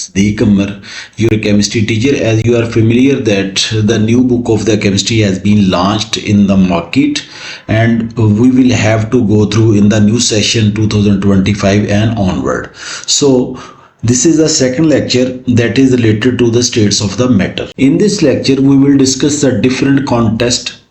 Sadiq Amar, your chemistry teacher. As you are familiar that the new book of the chemistry has been launched in the market, and we will have to go through in the new session 2025 and onward. So this is the second lecture that is related to the states of the matter. In this lecture, we will discuss the different context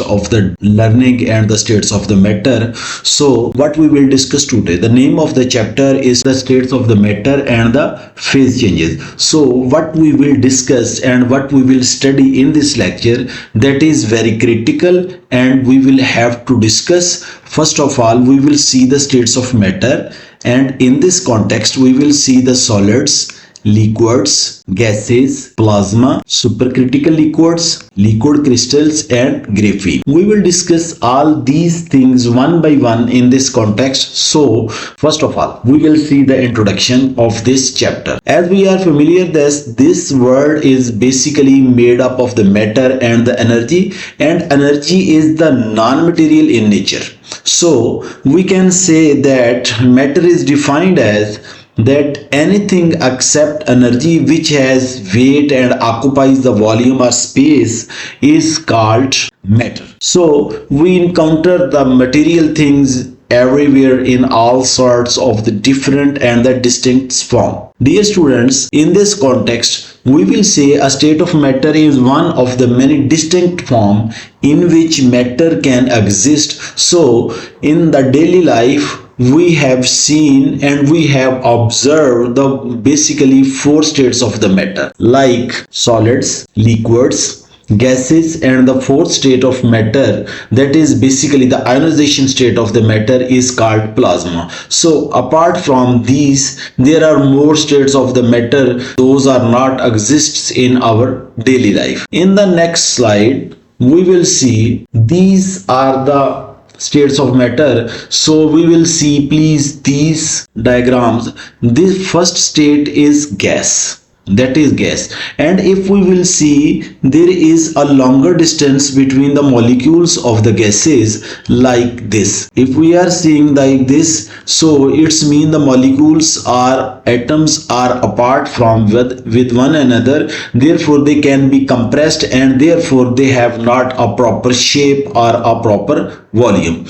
of the learning and the states of the matter. So what we will discuss today, the name of the chapter is the states of the matter and the phase changes. So what we will discuss and what we will study in this lecture, that is very critical, and we will have to discuss. First of all, we will see the states of matter, and in this context we will see the solids, liquids, gases, plasma, supercritical liquids, liquid crystals, and graphene. We will discuss all these things one by one in this context. So first of all, we will see the introduction of this chapter. As we are familiar that this world is basically made up of the matter and the energy, and energy is the non-material in nature. So we can say that matter is defined as that anything except energy which has weight and occupies the volume or space is called matter. So we encounter the material things everywhere in all sorts of the different and the distinct form. Dear students, in this context, we will say a state of matter is one of the many distinct forms in which matter can exist. So in the daily life, we have seen and we have observed the basically four states of the matter, like solids, liquids, gases, and the fourth state of matter, that is basically the ionization state of the matter, is called plasma. So apart from these, there are more states of the matter. Those are not exists in our daily life. In the next slide, we will see these are the states of matter. So we will see, please, these diagrams. This first state is gas, that is gas, and if we will see, there is a longer distance between the molecules of the gases, like this. If we are seeing like this, so it's mean the molecules are atoms are apart from with one another, therefore they can be compressed, and therefore they have not a proper shape or a proper volume.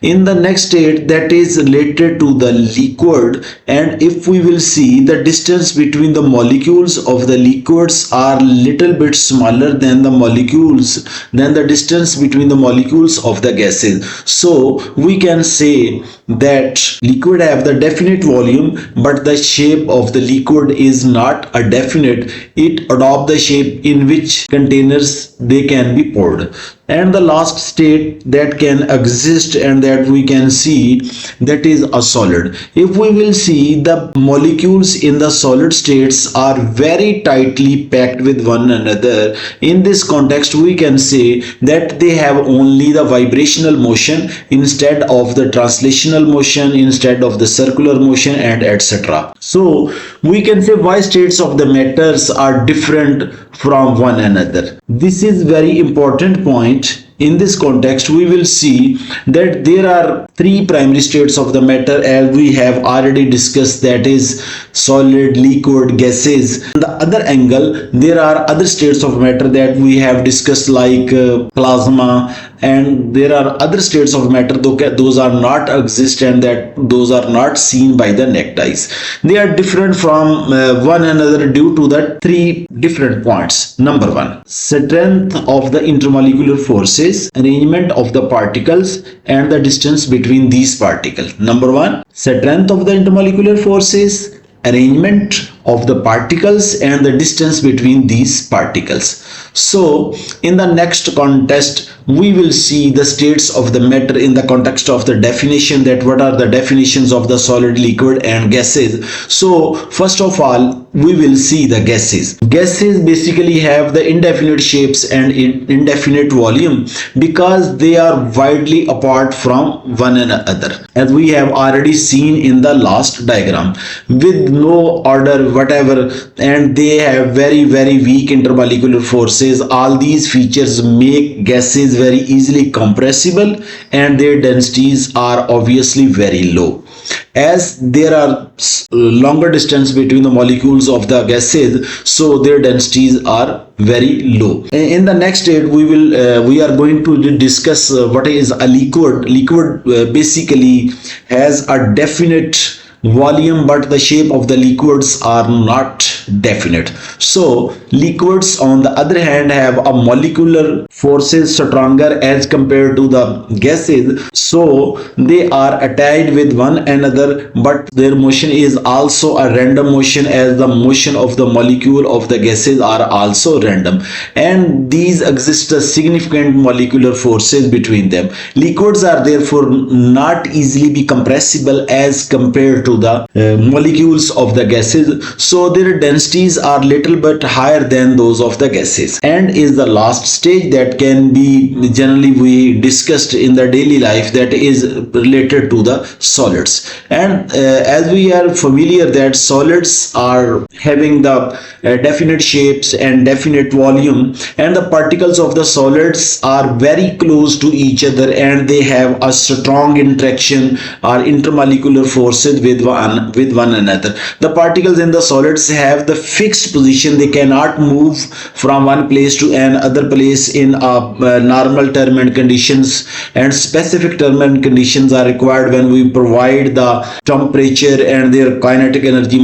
In the next state, that is related to the liquid, and if we will see, the distance between the molecules of the liquids are little bit smaller than the distance between the molecules of the gases. So we can say that liquid have the definite volume, but the shape of the liquid is not a definite. It adopt the shape in which containers they can be poured. And the last state that can exist and that we can see, that is a solid. If we will see, the molecules in the solid states are very tightly packed with one another. In this context, we can say that they have only the vibrational motion instead of the translational motion, instead of the circular motion, and etc. So we can say why states of the matters are different from one another. This is very important point. In this context, we will see that there are three primary states of the matter, as we have already discussed, that is solid, liquid, gases. On the other angle, there are other states of matter that we have discussed, like plasma, and there are other states of matter, those are not exist and that those are not seen by the naked eyes. They are different from one another due to the three different points. Number one, strength of the intermolecular forces, arrangement of the particles, and the distance between these particles. Number one, strength of the intermolecular forces, arrangement of the particles, and the distance between these particles. So in the next context, we will see the states of the matter in the context of the definition, that what are the definitions of the solid, liquid, and gases. So first of all, we will see the gases. Gases basically have the indefinite shapes and indefinite volume because they are widely apart from one another, as we have already seen in the last diagram, with no order whatever, and they have very weak intermolecular forces. All these features make gases very easily compressible, and their densities are obviously very low. As there are longer distance between the molecules of the gases, so their densities are very low. In the next stage, we are going to discuss what is a liquid. Liquid basically has a definite volume, but the shape of the liquids are not definite. So liquids on the other hand have a molecular forces stronger as compared to the gases, so they are attached with one another, but their motion is also a random motion, as the motion of the molecule of the gases are also random, and these exist a significant molecular forces between them. Liquids are therefore not easily be compressible as compared to the molecules of the gases, so their densities are little bit higher than those of the gases. And is the last stage that can be generally we discussed in the daily life, that is related to the solids. And as we are familiar that solids are having the definite shapes and definite volume, and the particles of the solids are very close to each other, and they have a strong interaction or intermolecular forces with one another. The particles in the solids have the fixed position. They cannot move from one place to another place in normal term and conditions, and specific term and conditions are required when we provide the temperature, and their kinetic energy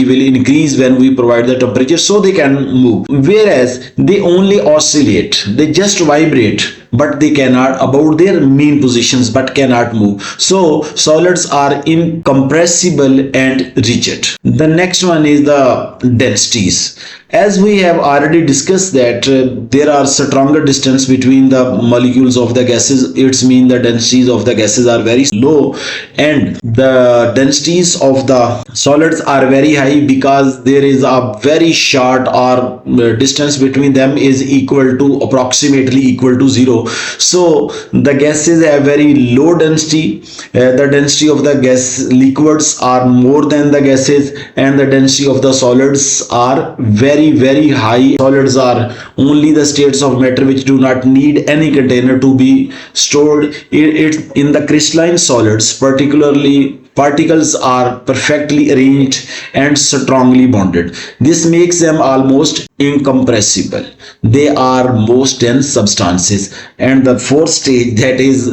will increase when we provide the temperature, so they can move. Whereas they only oscillate, they just vibrate, but they cannot about their mean positions, but cannot move. So solids are incompressible and rigid. The next one is the densities. As we have already discussed that there are stronger distance between the molecules of the gases, it's mean the densities of the gases are very low, and the densities of the solids are very high, because there is a very short or distance between them is equal to approximately equal to 0. So the gases have very low density. The density of the gas liquids are more than the gases, and the density of the solids are very high. Solids are only the states of matter which do not need any container to be stored. It in the crystalline solids particularly, particles are perfectly arranged and strongly bonded. This makes them almost incompressible. They are most dense substances. And the fourth stage, that is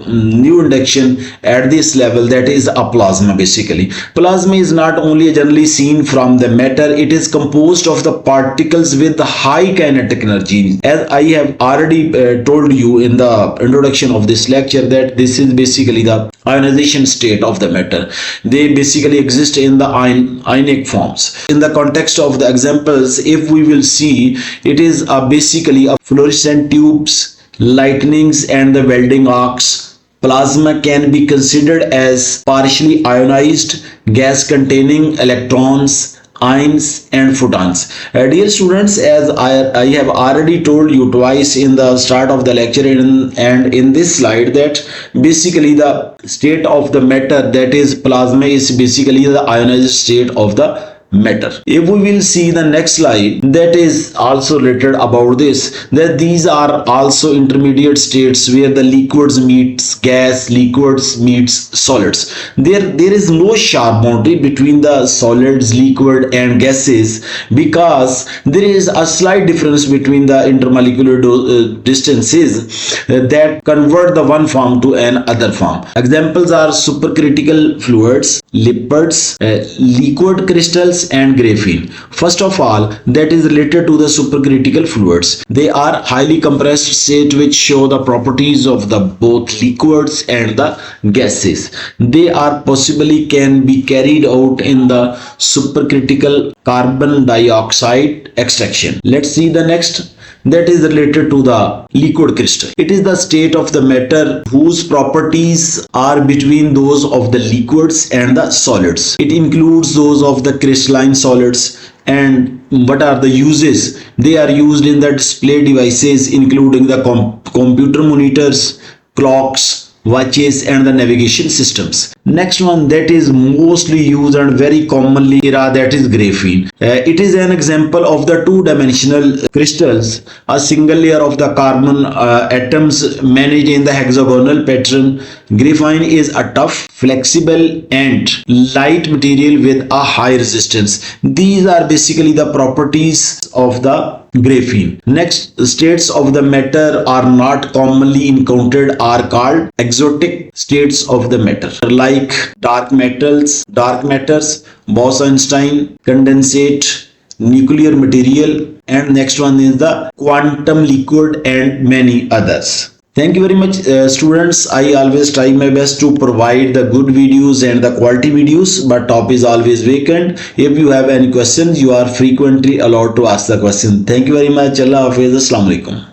new induction at this level, that is a plasma. Basically plasma is not only generally seen from the matter, it is composed of the particles with high kinetic energy. As I have already told you in the introduction of this lecture, that this is basically the ionization state of the matter. They basically exist in the ionic forms. In the context of the examples, if we will see, it is basically a fluorescent tubes, lightnings, and the welding arcs. Plasma can be considered as partially ionized gas containing electrons, ions, and photons. Dear students, as I have already told you twice in the start of the lecture and in this slide, that basically the state of the matter, that is plasma, is basically the ionized state of the matter. If we will see the next slide, that is also related about this, that these are also intermediate states where the liquids meets gas, liquids meets solids. There is no sharp boundary between the solids, liquid, and gases, because there is a slight difference between the intermolecular distances that convert the one form to another form. Examples are supercritical fluids, lipids, liquid crystals, and graphene. First of all, that is related to the supercritical fluids. They are highly compressed state which show the properties of the both liquids and the gases. They are possibly can be carried out in the supercritical carbon dioxide extraction. Let's see the next. That is related to the liquid crystal. It is the state of the matter whose properties are between those of the liquids and the solids. It includes those of the crystalline solids. And what are the uses? They are used in the display devices, including the computer monitors, clocks, watches, and the navigation systems. Next one that is mostly used and very commonly that is graphene. It is an example of the two-dimensional crystals, a single layer of the carbon atoms managed in the hexagonal pattern. Graphene is a tough, flexible and light material with a high resistance. These are basically the properties of the graphene. Next, states of the matter are not commonly encountered are called exotic states of the matter, like dark matters, Bose-Einstein, condensate, nuclear material, and next one is the quantum liquid and many others. Thank you very much, students. I always try my best to provide the good videos and the quality videos, but top is always vacant. If you have any questions, you are frequently allowed to ask the question. Thank you very much. Allah Hafiz. Assalamu alaikum.